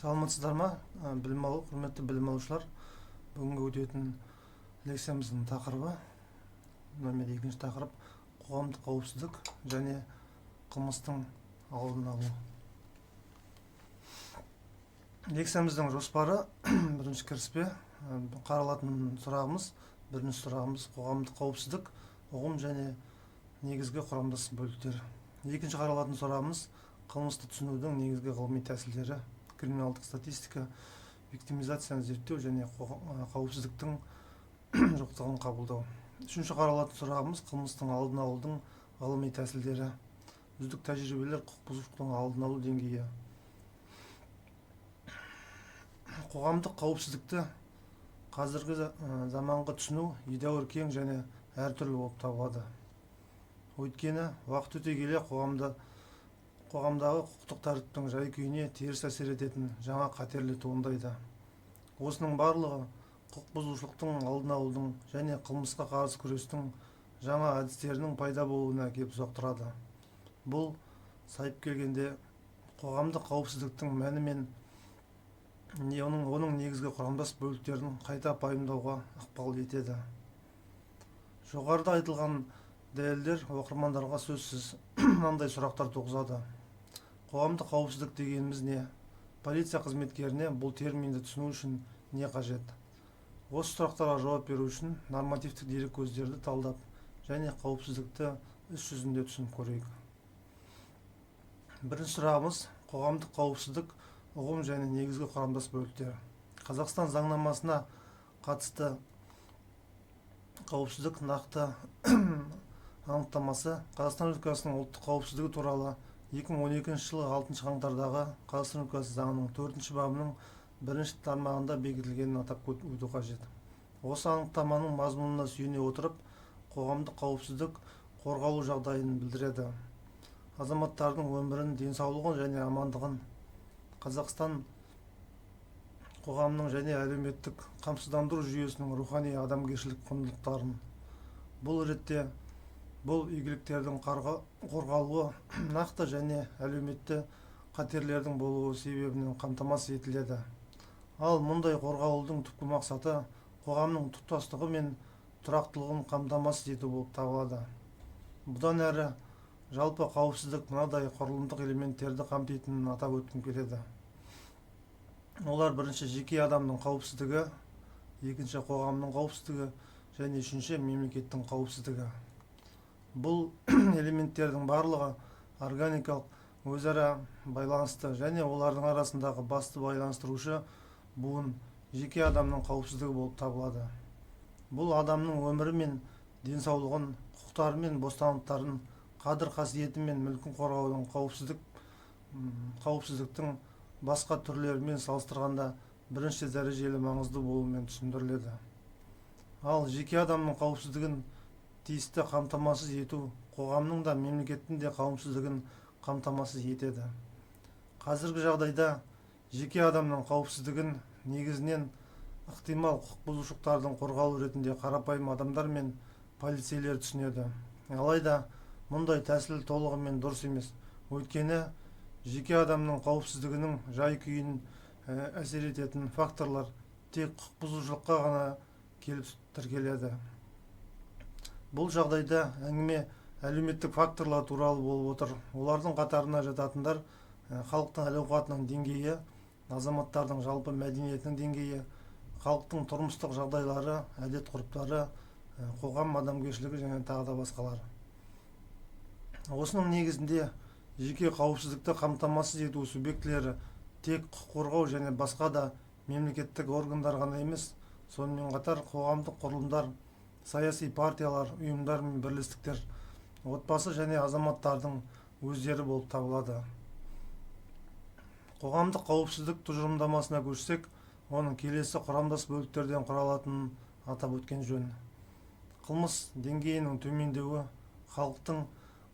Саламатсыздар ма? Құрметті білім алушылар. Бүгінгі өтетін лекциямыздың тақырыбы, номер 2 тақырып, қоғамдық қауіпсіздік және қылмыстың алдын алу. Лекциямыздың жоспары бірінші кіріспе қаралатын сұрағымыз, бірінші сұрағымыз қоғамдық қауіпсіздік, ұғым және негізгі құрамдас бөліктер. Екінші қаралатын сұрағымыз қылмысты түсінудің негізгі ғылыми тәсілдері, криминалдық статистика, виктимизацияны зерттеу және қауіпсіздіктің жоқтығын қабылдау. Үшінші қаралатын сұрағымыз қылмыстың алдын алудың ғылыми тәсілдері, үздік тәжірибелер, құқық бұзушылықтың алдын алу деңгейі. Қоғамдық қауіпсіздікті қазіргі заманғы түсіну едәуір кең және әртүрлі болып табылады. Өйткені уақыт өте келе қоғамдағы құқықтық тәртіптің жай-күйіне теріс әсер ететін жаңа қатерлі туындайды. Осының барлығы құқық бұзушылықтың алдын алудың және қылмысқа қарсы күрестің жаңа әдістерінің пайда болуына әкеліп соқтырады. Бұл сайып келгенде қоғамдық қауіпсіздіктің мәні мен оның негізгі құрамдас бөліктерін қайта пайымдауға ықпал етеді. Жоғарыда айтылған дәлелдер оқырмандарға сөзсіз мынандай сұрақтар туғызады. Қоғамдық қауіпсіздік дегеніміз не? Полиция қызметкеріне бұл терминді түсіну үшін не қажет? Осы сұрақтарға жауап беру үшін нормативтік дерек көздерді талдап және қауіпсіздікті іс жүзінде түсініп көрейік. Бірінші сұрағымыз қоғамдық қауіпсіздік, ұғым және негізгі құрамдас бөліктер. Қазақстан заңнамасына қатысты қауіпсіздік нақты анықтамасы Қазақстан Республикасының ұлттық қауіпсіздігі туралы 2012 жылы 6 қаңтардағы Қазақстан Республикасы заңының 4 бабының 1 тармағында бекітілгенін атап өту қажет. Осы анықтаманың мазмұнына сүйене отырып, қоғамдық қауіпсіздік қорғалу жағдайын білдіреді. Азаматтардың өмірін, денсаулығын және амандығын, Қазақстан қоғамның және әлеуметтік қамсыздандыру жүйесінің рухани адамгершілік құндылықтарын. Бұл ретте бұл игіліктердің қорғалуы нақты және әлеуметті қатерлердің болуы себебінен қамтамасыз етіледі. Ал мұндай қорғалудың түпкі мақсаты қоғамның тұтастығы мен тұрақтылығын қамтамасыз ету болып табылады. Бұдан әрі жалпы қауіпсіздік мынадай құрылымдық элементтерді қамтитынын атап өткім келеді. Олар бірінші жеке адамның қауіпсіздігі, екінші қоғамның қауіпсіздігі және үшінші мемлекеттің қауіпсіздігі. Бұл элементтердің барлығы органикалық өзара байланысты және олардың арасындағы басты байланыстырушы буын жеке адамның қауіпсіздігі болып табылады. Бұл адамның өмірі мен денсаулығын, құқықтары мен бостандықтарын, қадір-қасиеті мен мүлкін қорғаудың қауіпсіздіктің басқа түрлерімен салыстырғанда бірінші дәрежелі маңызды болуымен түсіндіріледі. Ал жеке адамның қауіпсіздігін тиісті қамтамасыз ету қоғамның да мемлекеттің де қауіпсіздігін қамтамасыз етеді. Қазіргі жағдайда жеке адамның қауіпсіздігін негізінен ықтимал құқық бұзушылықтардың қорғалу ретінде қарапайым адамдар мен полицейлер түсінеді. Алайда мұндай тәсіл толығымен дұрыс емес. Өйткені жеке адамның қауіпсіздігінің жай-күйін әсер ететін факторлар тек құқық бұзушылыққа ғана келіп тіркеледі. Бұл жағдайда әңгіме әлеуметтік факторлар туралы болып отыр. Олардың қатарына жататындар халықтың әл-ауқатының деңгейі, азаматтардың жалпы мәдениетінің деңгейі, халықтың тұрмыстық жағдайлары, әдет-ғұрыптары, қоғам адамгершілігі және тағы да басқалар. Осының негізінде жеке қауіпсіздікті қамтамасыз ету субъектілері тек құқық қорғау және басқа да мемлекеттік органдар ғана емес, сонымен қатар қоғамдық құрылымдар, саяси партиялар, ұйымдар мен бірлестіктер, отбасы және азаматтардың өздері болып табылады. Қоғамдық қауіпсіздік тұжырымдамасына көшсек, оның келесі құрамдас бөліктерден құралатынын атап өткен жөн. Қылмыс деңгейінің төмендеуі, халықтың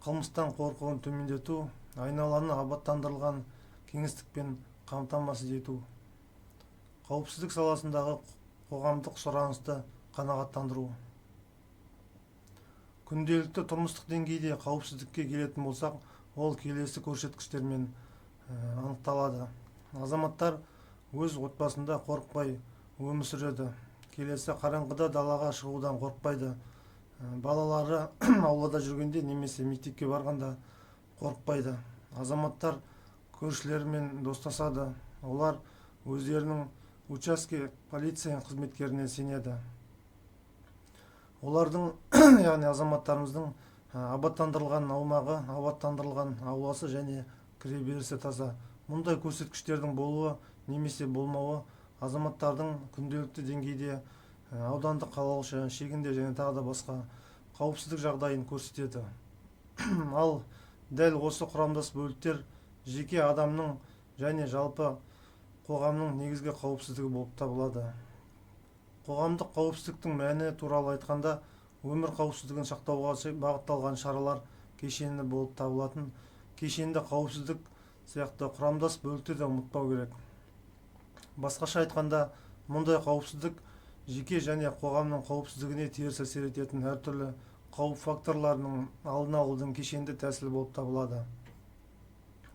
қылмыстан қорқуын төмендету, айналаны абаттандырылған кеңістікпен қамтамасыз ету. Қауіпсіздік саласындағы қоғамдық сұранысты қанағаттандыру. Күнделікті тұрмыстық деңгейде қауіпсіздікке келетін болсақ, ол келесі көрсеткіштермен анықталады. Азаматтар өз отбасында қорықпай өмір сүреді. Келесі қараңғыда далаға шығудан қорықпайды. Балалары аулада жүргенде немесе мектепке барғанда қорықпайды. Азаматтар көршілерімен достасады. Олар өздерінің участке полиция қызметкеріне сенеді. Олардың яғни азаматтарымыздың абаттандырылған аумағы, абаттандырылған ауласы және кіреберісі таза. Мұндай көрсеткіштердің болуы немесе болмауы азаматтардың күнделікті деңгейде аудандық қалалық шегінде және тағы да басқа қауіпсіздік жағдайын көрсетеді. Ал дәл осы құрамдас бөліктер жеке адамның және жалпы қоғамның негізгі қауіпсіздігі болып табылады. Қоғамдық қауіпсіздіктің мәні туралы айтқанда, өмір қауіпсіздігін сақтауға бағытталған шаралар кешені болып табылатын кешенді қауіпсіздік сияқты құрамдас бөлікті де ұмытпау керек. Басқаша айтқанда, мұндай қауіпсіздік жеке және қоғамның қауіпсіздігіне теріс әсер ететін әртүрлі қауіп факторларының алдын алудың кешенді тәсілі болып табылады.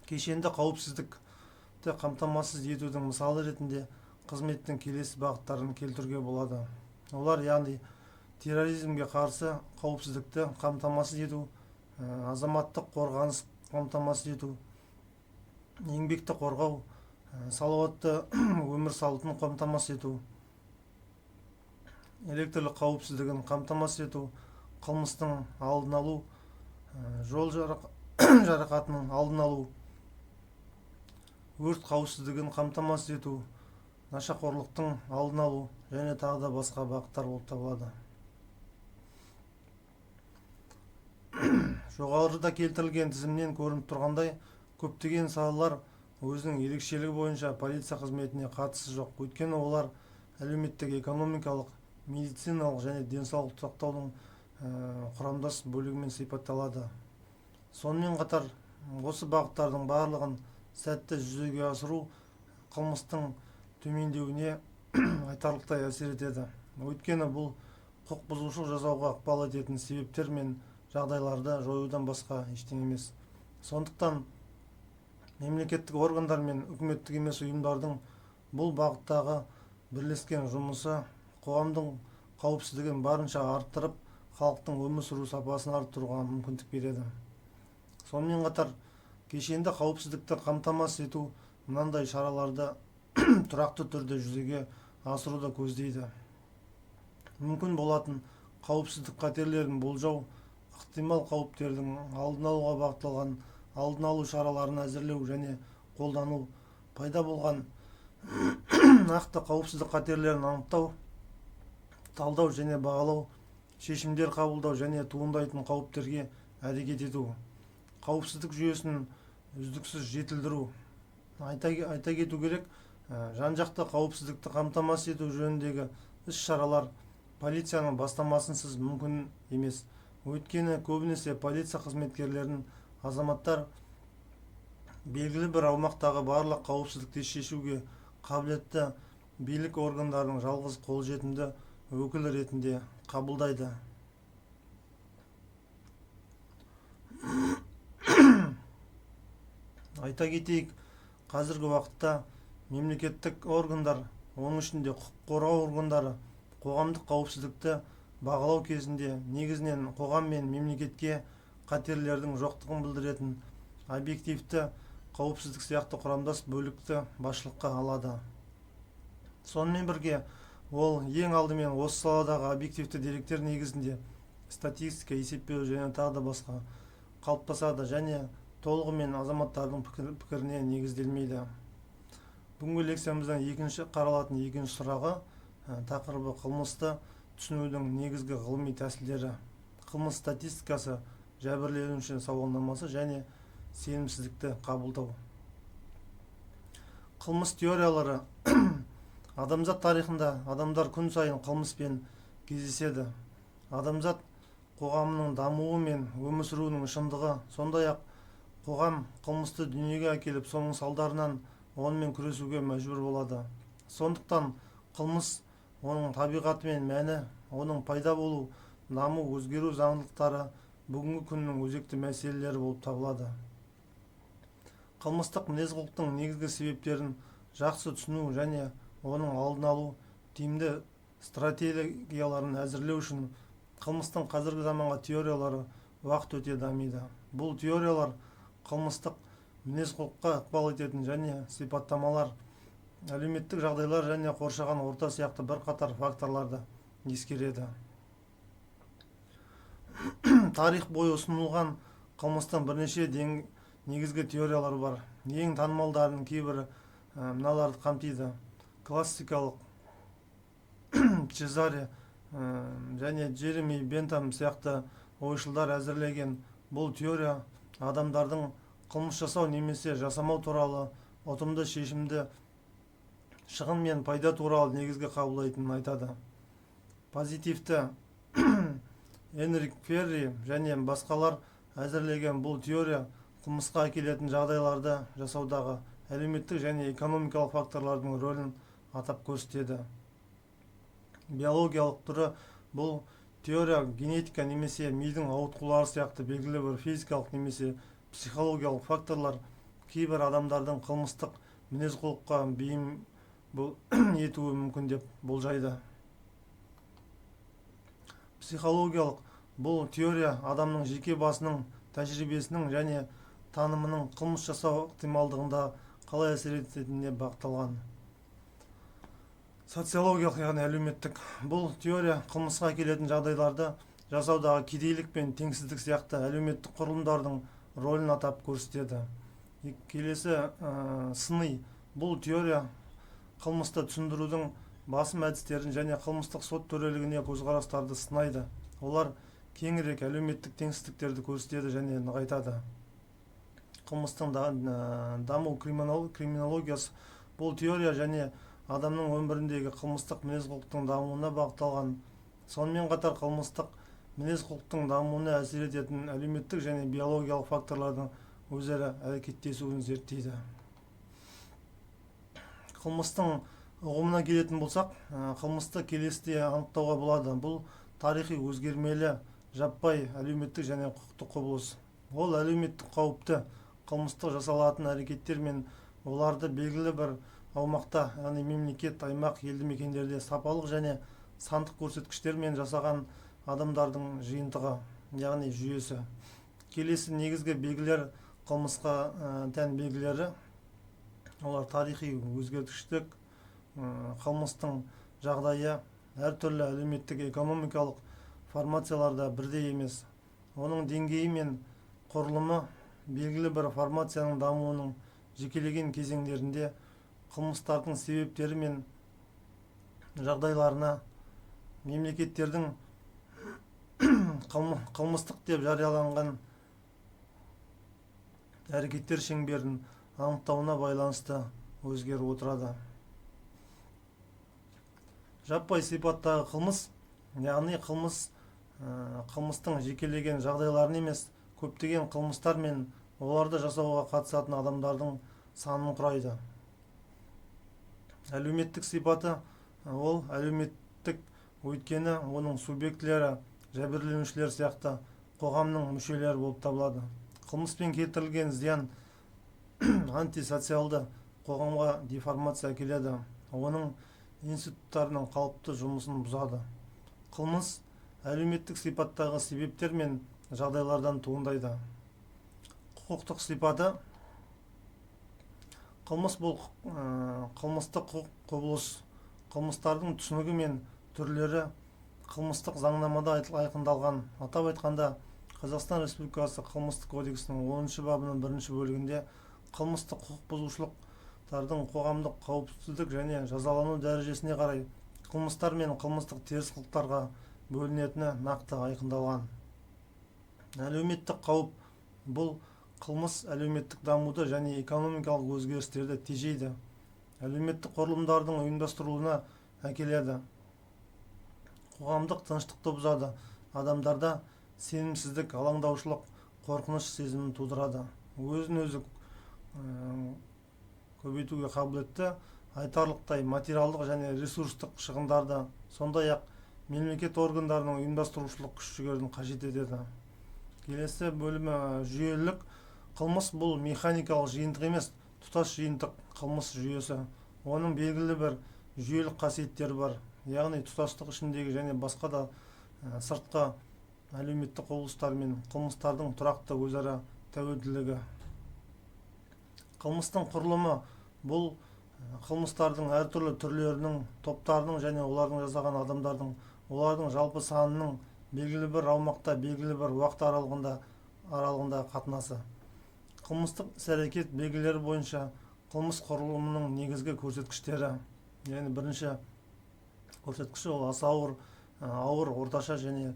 Кешенді қауіпсіздікті қамтамасыз етудің мысалы ретінде қызметтің келесі бағыттарын келтіруге болады. Олар яғни терроризмге қарсы қауіпсіздікті қамтамасыз ету, азаматтық қорғаныс қамтамасыз ету, еңбекті қорғау, салауатты өмір салтын қамтамасыз ету, электрлік қауіпсіздігін қамтамасыз ету, қылмыстың алдын алу, жол жарақатының алдын алу, өрт қауіпсіздігін қамтамасыз ету, нашақорлықтың алдын алу және тағы да басқа бағыттар болып табылады. Жоғарыда келтірілген тізімнен көрініп тұрғандай, көптеген салалар өзінің ерекшелігі бойынша полиция қызметіне қатысы жоқ. Өйткені олар әлеуметтік, экономикалық, медициналық және денсаулық сақтаудың құрамдас бөлігімен сипатталады. Сонымен қатар, осы бағыттардың барлығын сәтті жүзеге асыру қылмыстың төмендеуіне айтарлықтай әсер етеді. Өйткені бұл құқық бұзушылық жасауға ықпал ететін себептер мен жағдайларды жоюдан басқа ештеңе емес. Сондықтан мемлекеттік органдар мен үкіметтік емес ұйымдардың бұл бағыттағы бірлескен жұмысы қоғамдың қауіпсіздігін барынша арттырып, халықтың өмір сүру сапасын арттыруға мүмкіндік береді. Сонымен қатар, кешенді қауіпсіздікті қамтамасыз ету мынандай шараларды тұрақты түрде жүзеге асыруды көздейді. Мүмкін болатын қауіпсіздік қатерлерін болжау, ықтимал қауіптердің алдын алуға бағытталған алдын алу шараларын әзірлеу және қолдану, пайда болған нақты қауіпсіздік қатерлерін анықтау, талдау және бағалау, шешімдер қабылдау және туындайтын қауіптерге әрекет ету, қауіпсіздік жүйесін үздіксіз жетілдіру. Айта кету керек, жан-жақты қауіпсіздікті қамтамасыз ету жөніндегі іс-шаралар полицияның бастамасынсыз мүмкін емес. Өйткені көбінесе полиция қызметкерлерін азаматтар белгілі бір аумақтағы барлық қауіпсіздікті шешуге қабілетті билік органдарының жалғыз қолжетімді өкілі ретінде қабылдайды. Айта кетейік, қазіргі уақытта мемлекеттік органдар, оның ішінде құқық қорғау органдары, қоғамдық қауіпсіздікті бағалау кезінде негізінен қоғам мен мемлекетке қатерлердің жоқтығын білдіретін объективті қауіпсіздік сияқты құрамдас бөлікті басшылыққа алады. Сонымен бірге, ол ең алдымен осы саладағы объективті деректер негізінде статистика, есептеу және тағы да басқа қалыптасады және толығымен азаматтардың пікіріне негізделмейді. Бүгінгі лекциямыздың қаралатын екінші сұрағы тақырыбы қылмысты түсінудің негізгі ғылыми тәсілдері, қылмыс статистикасы, жәбірленуші сауалнамасы және сенімсіздікті қабылдау. Қылмыс теориялары. Адамзат тарихында адамдар күн сайын қылмыспен кездеседі. Адамзат қоғамының дамуы мен өмір сүруінің шындығы, сондай-ақ қоғам қылмысты дүниеге әкеліп, соның салдарынан онымен күресуге мәжбүр болады. Сондықтан қылмыс, оның табиғаты мен мәні, оның пайда болу, даму, өзгеру заңдылықтары бүгінгі күннің өзекті мәселелері болып табылады. Қылмыстық мінез-құлықтың негізгі себептерін жақсы түсіну және оның алдын алу тиімді стратегияларын әзірлеу үшін қылмыстың қазіргі заманғы теориялары уақыт өте дамиды. Бұл теориялар қылмыстық мінез-құлыққа ықпал ететін және сипаттамалар, әлеуметтік жағдайлар және қоршаған орта сияқты бірқатар факторларды ескереді. Тарих бойы ұсынылған қылмыстың бірнеше негізгі теориялар бар. Ең танымалдарының кейбірі мыналарды қамтиды. Классикалық Чезаре және Джереми Бентам сияқты ойшылдар әзірлеген бұл теория адамдардың қылмыс жасау немесе жасамау туралы ұтымды шешімді шығын мен пайда туралы негізгі қабылдайтынын айтады. Позитивті Энрик Ферри және басқалар әзірлеген бұл теория қылмысқа әкелетін жағдайларды жасаудағы әлеуметтік және экономикалық факторлардың рөлін атап көрсетеді. Биологиялық түрі бұл теория генетика немесе мидың ауытқулары сияқты белгілі бір физикалық немесе психологиялық факторлар кейбір адамдардың қылмыстық мінез-құлыққа бейім етуі мүмкін деп болжайды. Психологиялық бұл теория адамның жеке басының тәжірибесінің және танымының қылмыс жасау ықтималдығында қалай әсер ететініне бағытталған. Социологиялық, яғни әлеуметтік бұл теория қылмысқа әкелетін жағдайларды жасаудағы кедейлік пен теңсіздік сияқты әлеуметтік құрылымдардың рөлін атап көрсетеді. Келесі сыни бұл теория қылмысты түсіндірудің басым әдістерін және қылмыстық сот төрелігіне көзқарастарды сынайды. Олар кеңірек әлеуметтік теңсіздіктерді көрсетеді және нығайтады. Қылмыстың даму криминологиясы бұл теория және адамның өміріндегі қылмыстық мінез-құлықтың дамуына бағытталған. Сонымен қатар қылмыстық мінез-құлықтың дамуына әсер ететін әлеуметтік және биологиялық факторлардың өзара әрекеттесуін зерттейді. Қылмыстың ұғымына келетін болсақ, қылмысты келесідей анықтауға болады. Бұл тарихи өзгермелі, жаппай әлеуметтік және құқықтық құбылыс. Ол әлеуметтік қауіпті қылмыстық жасалатын әрекеттер мен оларды белгілі бір аумақта, яғни мемлекет, аймақ, елді мекендерде сапалық және сандық көрсеткіштер мен жасаған адамдардың жиынтығы, яғни жүйесі. Келесі негізгі белгілер қылмысқа тән белгілері. Олар тарихи өзгергіштік, қылмыстың жағдайы, әртүрлі әлеуметтік экономикалық формацияларда бірдей емес. Оның деңгейі мен құрылымы белгілі бір формацияның дамуының жекелеген кезеңдерінде қылмыстардың себептері мен жағдайларына мемлекеттердің қылмыстық деп жарияланған әрекеттер шеңберін анықтауына байланысты өзгеріп отырады. Жаппай сипаттағы қылмыс, яғни қылмыстың жекелеген жағдайларын емес, көптеген қылмыстар мен оларды жасауға қатысатын адамдардың санын құрайды. Әлеуметтік сипаты ол әлеуметтік, өйткені оның субъектілері жәбірленушілер сияқты қоғамның мүшелері болып табылады. Қылмыспен келтірілген зиян антисоциалды қоғамға деформация әкеледі. Оның институттарының қалыпты жұмысын бұзады. Қылмыс әлеуметтік сипаттағы себептер мен жағдайлардан туындайды. Құқықтық сипаты қылмыс бұл қылмыстық құқық құбылыс. Қылмыстардың түсінігі мен түрлері қылмыстық заңнамада айқындалған. Атап айтқанда, Қазақстан Республикасы қылмыстық кодексінің 10 бабының 1 бөлігінде қылмыстық құқық бұзушылықтардың қоғамдық қауіпсіздік және жазалану дәрежесіне қарай қылмыстар мен қылмыстық теріс қылықтарға бөлінетіні нақты айқындалған. Әлеуметтік қауіп бұл қылмыс әлеуметтік дамуды және экономикалық өзгерістерді тежейді. Әлеуметтік құрылымдардың ұйымдастырылуына әкеледі. Қоғамдық тыныштықты бұзады. Адамдарда сенімсіздік, алаңдаушылық, қорқыныш сезімін тудырады. Өзін-өзі көбейтуге қабілетті, айтарлықтай материалдық және ресурстық шығындарды, сондай-ақ мемлекет органдарының ұйымдастырушылық күш-жігерін қажет етеді. Келесі бөлімі жүйелілік. Қылмыс бұл механикалық жиынтық емес, тұтас жиынтық қылмыс жүйесі. оның белгілі бір жүйелік қасиеттері бар, яғни тұтастық ішіндегі және басқа да сыртқы әлеуметтік құбылыстар мен қылмыстардың тұрақты өзара тәуелділігі. Қылмыстың құрылымы бұл қылмыстардың әртүрлі түрлерінің, топтарының және олардың жасаған адамдардың, олардың жалпы санының белгілі бір аумақта, белгілі бір уақыт аралығында қатынасы. Қылмыстық іс-әрекет белгілері бойынша қылмыс құрылымының негізгі көрсеткіштері. Яғни бірінші көрсеткіші ол аса ауыр, орташа және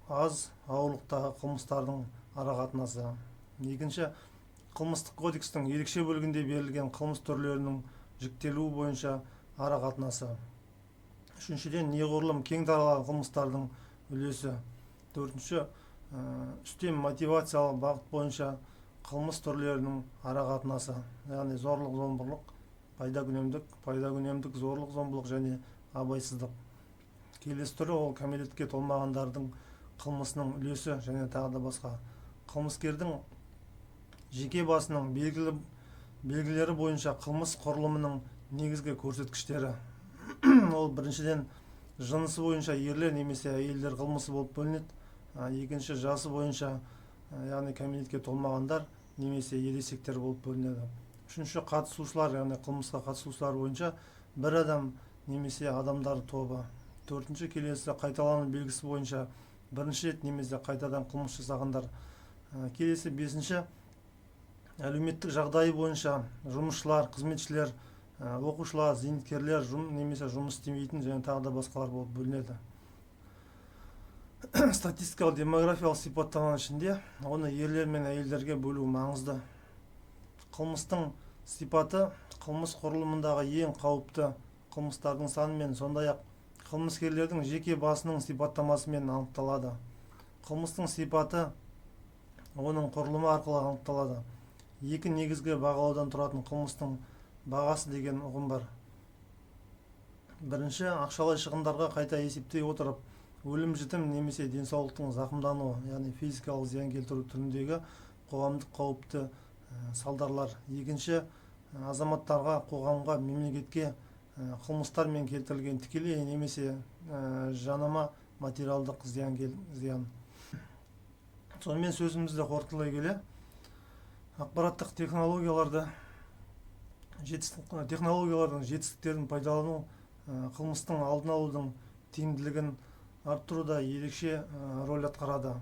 аз ауырлықтағы қылмыстардың арақатынасы. Екінші, қылмыстық кодекстің ерекше бөлігінде берілген қылмыс түрлерінің жіктелуі бойынша арақатынасы. Үшіншіден, неғұрлым кең таралған қылмыстардың үлесі. Төртінші, үстем мотивациялық бағыт бойынша қылмыс түрлерінің арақатынасы. Яғни зорлық-зомбылық, пайдакүнемдік, зорлық-зомбылық және абайсыздық. Келесі түрі ол кәмелетке толмағандардың қылмысының үлесі және тағы да басқа. Қылмыскердің жеке басының белгілері бойынша қылмыс құрылымының негізгі көрсеткіштері. Ол біріншіден жынысы бойынша ерлер немесе әйелдер қылмысы болып бөлінеді. Екінші, жасы бойынша, яғни кәмелетке толмағандар немесе ересектер болып бөлінеді. Үшінші, қатысушылар, яғни қылмысқа қатысушылар бойынша бір адам немесе адамдар тобы. Төртінші, келесі қайталану белгісі бойынша бірінші рет немесе қайтадан қылмыс жасағандар. Келесі бесінші, әлеуметтік жағдайы бойынша жұмысшылар, қызметшілер, оқушылар, зейнеткерлер, немесе жұмыс істемейтін және тағы да басқалар болып бөлінеді. Статистикалық демографиялық сипаттаманың ішінде оны ерлер мен әйелдерге бөлу маңызды. Қылмыстың сипаты қылмыс құрылымындағы ең қауіпті қылмыстардың санымен, сондай-ақ қылмыскерлердің жеке басының сипаттамасымен анықталады. Қылмыстың сипаты оның құрылымы арқылы анықталады. Екі негізгі бағалаудан тұратын қылмыстың бағасы деген ұғым бар. Бірінші, ақшалай шығындарға қайта есептей отырып, өлім-жітім немесе денсаулықтың зақымдануы, яғни физикалық зиян келтіру түріндегі қоғамдық қауіпті салдарлар. Екінші, азаматтарға, қоғамға, мемлекетке қылмыстар мен келтірілген тікелей немесе жанама материалдық зиян. Сонымен сөзімізді қорытындылай келе, ақпараттық технологиялардың жетістіктерін пайдалану қылмыстың алдын алудың тиімділігін арттыруда ерекше рөл атқарады.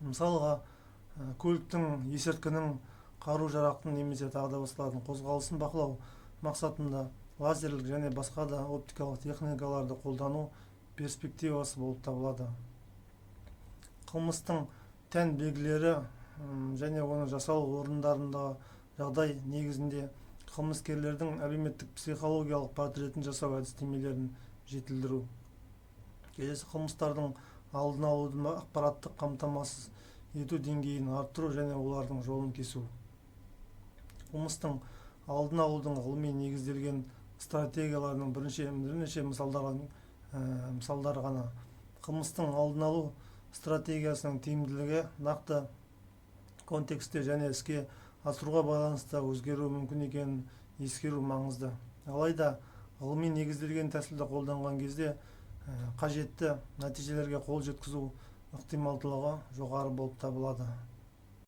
Мысалға, көліктің, есірткінің, қару-жарақтың немесе тағы да басқалардың қозғалысын бақылау мақсатында лазерлік және басқа да оптикалық техникаларды қолдану перспективасы болып табылады. Қылмыстың тән белгілері және оны жасалу орындарындағы жағдай негізінде қылмыскерлердің әлеуметтік психологиялық портретін жасау әдістемелерін жетілдіру. Келесі, қылмыстардың алдын алудың ақпараттық қамтамасыз ету деңгейін арттыру және олардың жолын кесу. Қылмыстың алдын алудың ғылыми негізделген стратегияларының бірнеше мысалдар ғана. Қылмыстың алдын алу стратегиясының тиімділігі нақты контекстте және іске асыруға байланысты өзгеруі мүмкін екенін ескеру маңызды. Алайда ғылыми негізделген тәсілді қолданған кезде қажетті нәтижелерге қол жеткізу ықтималдылығы жоғары болып табылады.